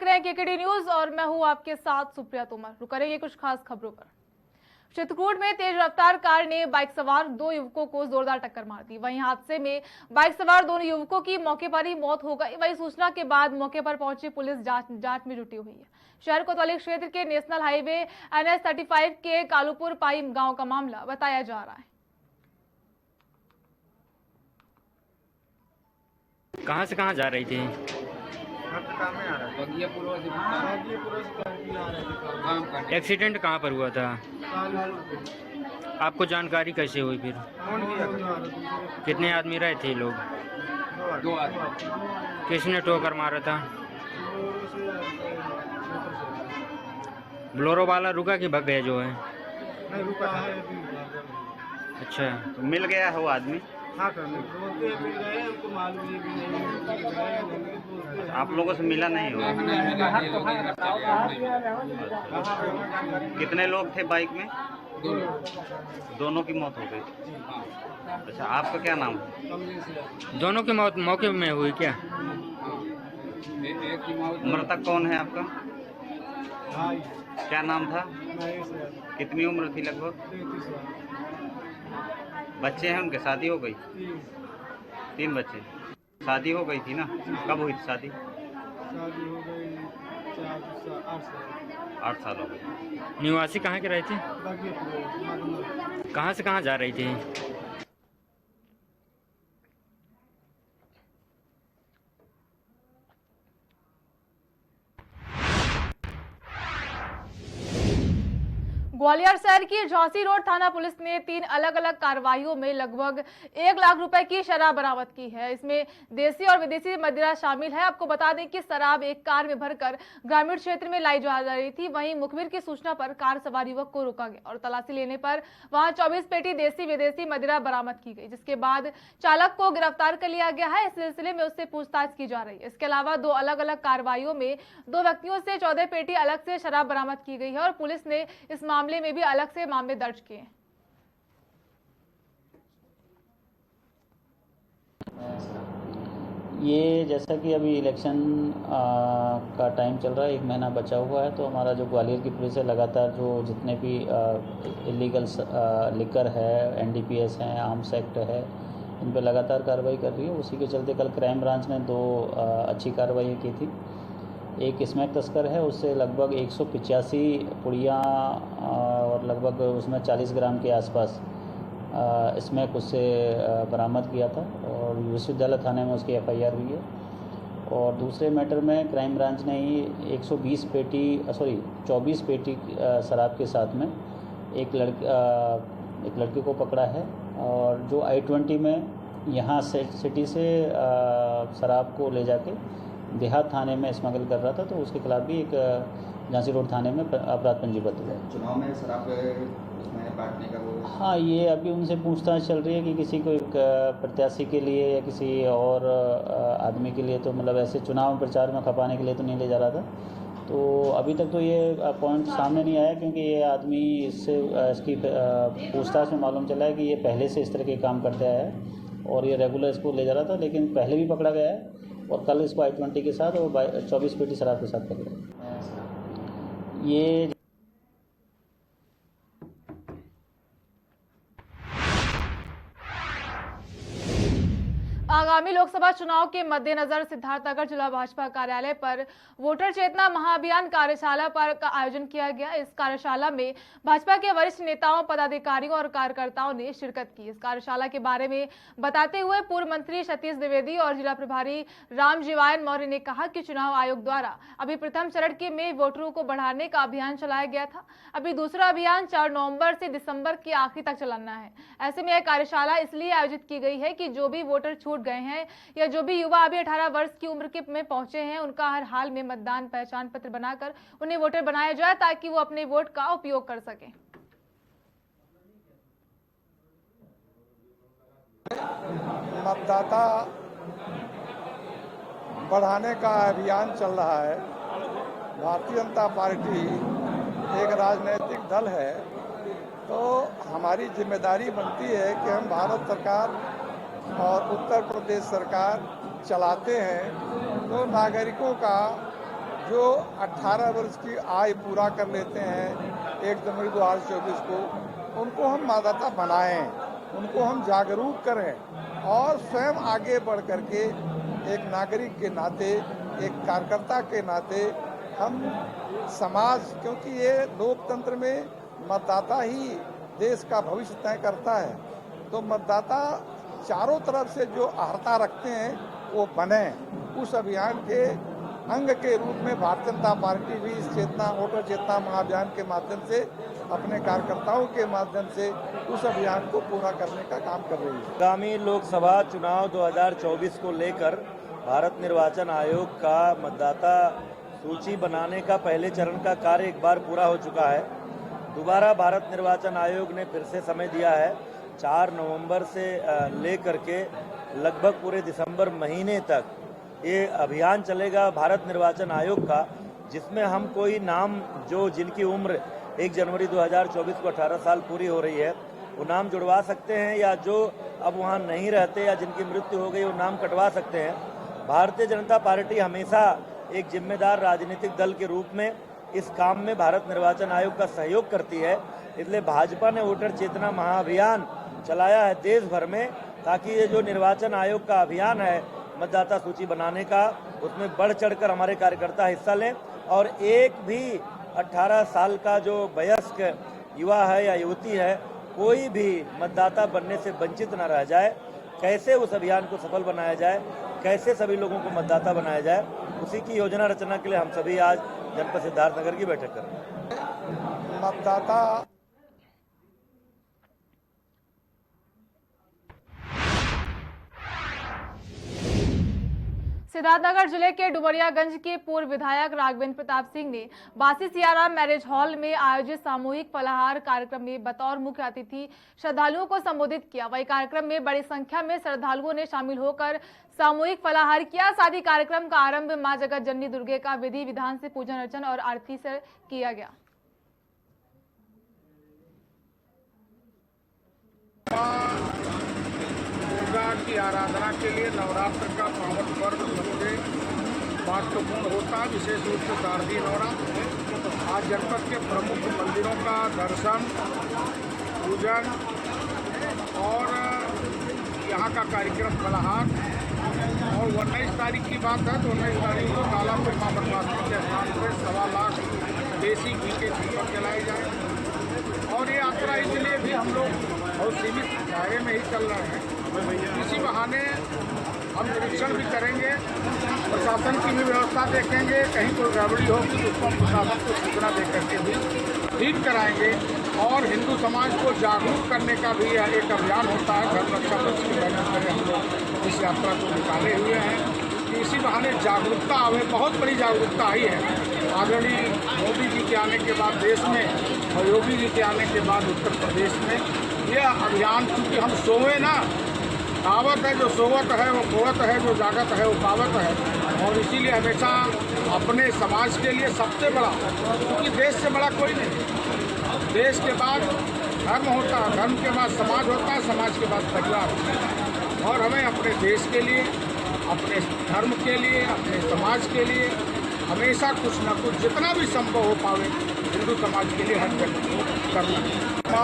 देख रहे हैं केकेडी न्यूज और मैं हूं आपके साथ सुप्रिया तोमर। रुक करेंगे कुछ खास खबरों पर। चित्रकूट में तेज रफ्तार कार ने बाइक सवार 2 युवकों को जोरदार टक्कर मार दी। वहीं हादसे में बाइक सवार दोनों युवकों की मौके पर ही मौत हो गई। वहीं सूचना के बाद मौके पर पहुंची पुलिस जांच में जुटी हुई है। शहर कोतवाली क्षेत्र के नेशनल हाईवे NH 35 के कालूपुर पाई गांव का मामला बताया जा रहा है। कहां से कहां जा रही थी? एक्सीडेंट कहां पर हुआ था? आपको जानकारी कैसे हुई फिर? कितने आदमी रहे थे लोग? 2 आदमी। किसने ठोकर मारा था? बोलेरो वाला रुका कि भाग गया जो है? नहीं रुका है। अच्छा, तो मिल गया है वो आदमी? हाँ सर, मिल गए, हमको मालूम भी नहीं। आप लोगों से मिला नहीं हो? कितने लोग थे बाइक में? दोनों की मौत हो गई। अच्छा, आपका क्या नाम है? दोनों की मौत मौके में हुई क्या? मृतक कौन है आपका? क्या नाम था? नहीं। कितनी उम्र थी लगभग? बच्चे हैं उनके? शादी हो गई? 3 बच्चे। शादी हो गई थी ना? कब हुई थी शादी? शादी हो गई 8 साल हो गए। निवासी कहाँ के रहे थे? कहाँ से कहाँ जा रही थी? ग्वालियर शहर की झांसी रोड थाना पुलिस ने 3 अलग अलग कार्रवाइयों में लगभग 1 लाख रुपए की शराब बरामद की है। इसमें देसी और विदेशी मदिरा शामिल है। आपको बता दें कि शराब एक कार में भरकर ग्रामीण क्षेत्र में लाई जा रही थी। वहीं मुखबिर की सूचना पर कार सवार युवक को रोका गया और तलाशी लेने पर वहां 24 पेटी देसी विदेशी मदिरा बरामद की गई, जिसके बाद चालक को गिरफ्तार कर लिया गया है। इस सिलसिले में उससे पूछताछ की जा रही है। इसके अलावा 2 अलग अलग कार्रवाइयों में 2 व्यक्तियों से 14 पेटी अलग से शराब बरामद की गई है और पुलिस ने इस मामले में भी अलग से मामले दर्ज किए। ये जैसा कि अभी इलेक्शन का टाइम चल रहा है, 1 महीना बचा हुआ है, तो हमारा जो ग्वालियर की पुलिस है लगातार जो जितने भी इलीगल लिकर है, NDPS हैं, आर्म्स एक्ट है, इन पर लगातार कार्रवाई कर रही है। उसी के चलते कल क्राइम ब्रांच ने 2 अच्छी कार्रवाई की थी। एक स्मैक तस्कर है, उससे लगभग 185 पुड़ियाँ और लगभग उसमें 40 ग्राम के आसपास स्मैक उससे बरामद किया था और विश्वविद्यालय थाने में उसकी FIR हुई है। और दूसरे मैटर में क्राइम ब्रांच ने ही 24 पेटी शराब के साथ में एक लड़के को पकड़ा है और जो I-20 में यहाँ से सिटी से शराब को ले जाके देहात थाने में स्मगल कर रहा था, तो उसके खिलाफ भी एक झांसी रोड थाने में अपराध पंजीबद्ध हुआ। चुनाव में शराब उसमें बांटने का वो, हाँ, ये अभी उनसे पूछताछ चल रही है कि किसी को एक प्रत्याशी के लिए या किसी और आदमी के लिए, तो मतलब ऐसे चुनाव प्रचार में खपाने के लिए तो नहीं ले जा रहा था। तो अभी तक तो ये पॉइंट सामने नहीं आया, क्योंकि ये आदमी इसकी पूछताछ में मालूम चला है कि ये पहले से इस तरह के काम करते आया है और ये रेगुलर इसको ले जा रहा था, लेकिन पहले भी पकड़ा गया है और कल इसको I-20 के साथ और 24 पेटी शराब के साथ पकड़ा। ये आगामी लोकसभा चुनाव के मद्देनजर सिद्धार्थनगर जिला भाजपा कार्यालय पर वोटर चेतना महाअभियान कार्यशाला का आयोजन किया गया। इस कार्यशाला में भाजपा के वरिष्ठ नेताओं, पदाधिकारियों और कार्यकर्ताओं ने शिरकत की। इस कार्यशाला के बारे में बताते हुए पूर्व मंत्री सतीश द्विवेदी और जिला प्रभारी रामजीवायन मौर्य ने कहा कि चुनाव आयोग द्वारा अभी प्रथम चरण में वोटरों को बढ़ाने का अभियान चलाया गया था। अभी दूसरा अभियान 4 नवंबर से दिसंबर के आखिर तक चलाना है। ऐसे में यह कार्यशाला इसलिए आयोजित की गई है कि जो भी वोटर छूट गए हैं या जो भी युवा अभी 18 वर्ष की उम्र के में पहुंचे हैं, उनका हर हाल में मतदान पहचान पत्र बनाकर उन्हें वोटर बनाया जाए, ताकि वो अपने वोट का उपयोग कर सकें। मतदाता बढ़ाने का अभियान चल रहा है। भारतीय जनता पार्टी एक राजनीतिक दल है, तो हमारी जिम्मेदारी बनती है कि हम भारत सरकार और उत्तर प्रदेश सरकार चलाते हैं, तो नागरिकों का जो 18 वर्ष की आयु पूरा कर लेते हैं 1 जनवरी 2024 को, उनको हम मतदाता बनाएं, उनको हम जागरूक करें और स्वयं आगे बढ़ करके एक नागरिक के नाते, एक कार्यकर्ता के नाते हम समाज, क्योंकि ये लोकतंत्र में मतदाता ही देश का भविष्य तय करता है, तो मतदाता चारों तरफ से जो अर्हता रखते हैं वो बने। उस अभियान के अंग के रूप में भारतीय जनता पार्टी भी इस चेतना, वोटर चेतना महाअभियान के माध्यम से, अपने कार्यकर्ताओं के माध्यम से उस अभियान को पूरा करने का काम कर रही है। आगामी लोकसभा चुनाव 2024 को लेकर भारत निर्वाचन आयोग का मतदाता सूची बनाने का पहले चरण का कार्य एक बार पूरा हो चुका है। दोबारा भारत निर्वाचन आयोग ने फिर से समय दिया है। 4 नवंबर से लेकर के लगभग पूरे दिसंबर महीने तक ये अभियान चलेगा भारत निर्वाचन आयोग का, जिसमें हम कोई नाम जो जिनकी उम्र 1 जनवरी 2024 को 18 साल पूरी हो रही है वो नाम जुड़वा सकते हैं, या जो अब वहाँ नहीं रहते या जिनकी मृत्यु हो गई वो नाम कटवा सकते हैं। भारतीय जनता पार्टी हमेशा एक जिम्मेदार राजनीतिक दल के रूप में इस काम में भारत निर्वाचन आयोग का सहयोग करती है। इसलिए भाजपा ने वोटर चेतना महाअभियान चलाया है देश भर में, ताकि ये जो निर्वाचन आयोग का अभियान है मतदाता सूची बनाने का, उसमें बढ़ चढ़कर हमारे कार्यकर्ता हिस्सा लें और एक भी 18 साल का जो वयस्क युवा है या युवती है, कोई भी मतदाता बनने से वंचित न रह जाए। कैसे उस अभियान को सफल बनाया जाए, कैसे सभी लोगों को मतदाता बनाया जाए, उसी की योजना रचना के लिए हम सभी आज जनपद सिद्धार्थनगर की बैठक कर रहे हैं। मतदाता सिद्धार्थनगर जिले के डुमरियागंज के पूर्व विधायक राघवेंद्र प्रताप सिंह ने बासी सियाराम मैरिज हॉल में आयोजित सामूहिक फलाहार कार्यक्रम में बतौर मुख्य अतिथि श्रद्धालुओं को संबोधित किया। वही कार्यक्रम में बड़ी संख्या में श्रद्धालुओं ने शामिल होकर सामूहिक फलाहार किया। साथ ही कार्यक्रम का आरंभ मां जगत जननी दुर्गे का विधि विधान से पूजन अर्चन और आरती से किया गया। दुर्गा की आराधना के लिए नवरात्र का पावन पर्व सबसे महत्वपूर्ण होता है, विशेष रूप से शारदीय नवरात्र। आज जनपद के प्रमुख मंदिरों का दर्शन, पूजन और यहाँ का कार्यक्रम फलाहार। और 19 तारीख की बात है तो 19 तारीख को काला ब्रह्मा बनवासी के स्थान पर 1.25 लाख देसी घी के दीपक जलाए जाए। और ये यात्रा इसलिए भी हम लोग बहुत सीमित दायरे में ही चल रहे हैं। इसी बहाने हम निरीक्षण भी करेंगे, प्रशासन की भी व्यवस्था देखेंगे, कहीं कोई गड़बड़ी होगी तो उसको हम प्रशासन को सूचना दे करके भी ठीक कराएंगे। और हिंदू समाज को जागरूक करने का भी एक अभियान होता है। धर्म रक्षा पक्ष की बैठक में हम लोग इस यात्रा को निकाले हुए हैं कि इसी बहाने जागरूकता आवे। बहुत बड़ी जागरूकता आई है आदरणीय मोदी जी के आने के बाद देश में और योगी जी के आने के बाद उत्तर प्रदेश में। यह अभियान चूँकि हम सोए ना, कहावत है जो सोवत है वो खोवत है, जो जागत है वो पावत है। और इसीलिए हमेशा अपने समाज के लिए सबसे बड़ा, क्योंकि देश से बड़ा कोई नहीं, देश के बाद धर्म होता है, धर्म के बाद समाज होता है, समाज के बाद परिवार होता है। और हमें अपने देश के लिए, अपने धर्म के लिए, अपने समाज के लिए हमेशा कुछ न कुछ जितना भी संभव हो पावे हिंदू समाज के लिए हर व्यक्ति को करना।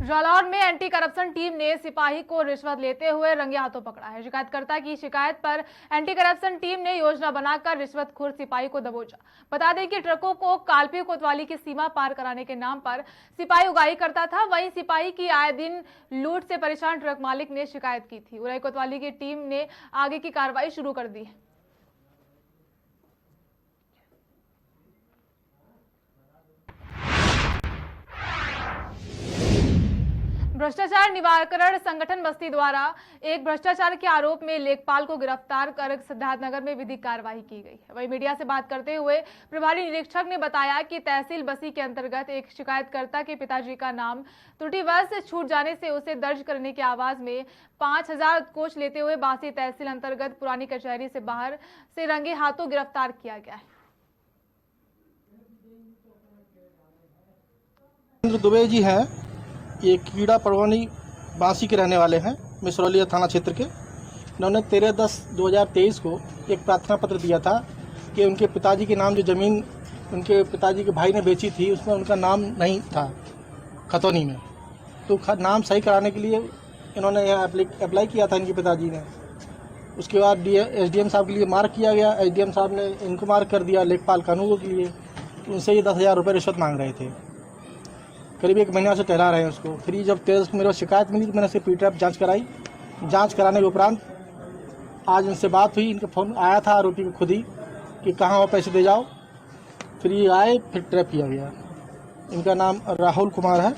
जालौर में एंटी करप्शन टीम ने सिपाही को रिश्वत लेते हुए रंगे हाथों पकड़ा है। शिकायतकर्ता की शिकायत पर एंटी करप्शन टीम ने योजना बनाकर रिश्वतखोर सिपाही को दबोचा। बता दें कि ट्रकों को कालपी कोतवाली की सीमा पार कराने के नाम पर सिपाही उगाही करता था। वहीं सिपाही की आए दिन लूट से परेशान ट्रक मालिक ने शिकायत की थी। उराई कोतवाली की टीम ने आगे की कार्रवाई शुरू कर दी है। भ्रष्टाचार निवारण संगठन बस्ती द्वारा एक भ्रष्टाचार के आरोप में लेखपाल को गिरफ्तार कर सिद्धार्थनगर में विधिक कार्रवाई की गई है। वहीं मीडिया से बात करते हुए प्रभारी निरीक्षक ने बताया कि तहसील बस्ती के अंतर्गत एक शिकायतकर्ता के पिताजी का नाम त्रुटिवश छूट जाने से उसे दर्ज करने की आवाज में 5000 कोच लेते हुए बासी तहसील अंतर्गत पुरानी कचहरी से बाहर से रंगे हाथों गिरफ्तार किया गया है। दुबे जी है ये कीड़ा परवानी बांसी के रहने वाले हैं, मिसरौलिया थाना क्षेत्र के। इन्होंने 13/10/2023 को एक प्रार्थना पत्र दिया था कि उनके पिताजी के नाम जो ज़मीन उनके पिताजी के भाई ने बेची थी उसमें उनका नाम नहीं था खतौनी में, तो नाम सही कराने के लिए इन्होंने यहाँ अप्लाई किया था इनके पिताजी ने। उसके बाद SDM साहब के लिए मार्क किया गया, SDM साहब ने इनको मार्क कर दिया लेखपाल कानूनगो के लिए। उनसे ये 10,000 रुपये रिश्वत मांग रहे थे, करीब 1 महीना से टहला रहे हैं उसको। फिर ये जब 13 को मेरे को शिकायत मिली तो मैंने उससे PTRAP जाँच कराई। जाँच कराने के उपरांत आज इनसे बात हुई, इनका फ़ोन आया था आरोपी को खुद ही कि कहाँ हो पैसे दे जाओ। फिर ये आए, फिर ट्रैप किया गया। इनका नाम राहुल कुमार है,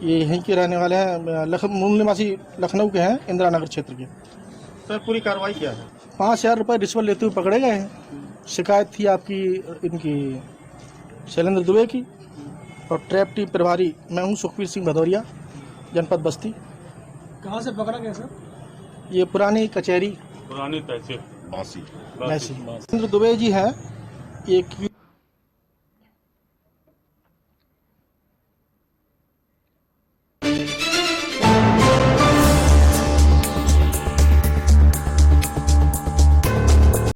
ये यहीं के रहने वाले हैं, मूल निवासी लखनऊ के हैं, इंदिरा नगर क्षेत्र के। सर पूरी कार्रवाई क्या है? 5,000 रुपये रिश्वत लेते हुए पकड़े गए हैं। शिकायत थी आपकी इनकी शैलेंद्र दुबे की, और ट्रैप टीम प्रभारी मैं हूँ सुखवीर सिंह भदौरिया, जनपद बस्ती। कहाँ से पकड़ा गया सर? ये पुरानी कचहरी पुरानी तहसील बांसी। शैलेंद्र दुबे जी हैं, ये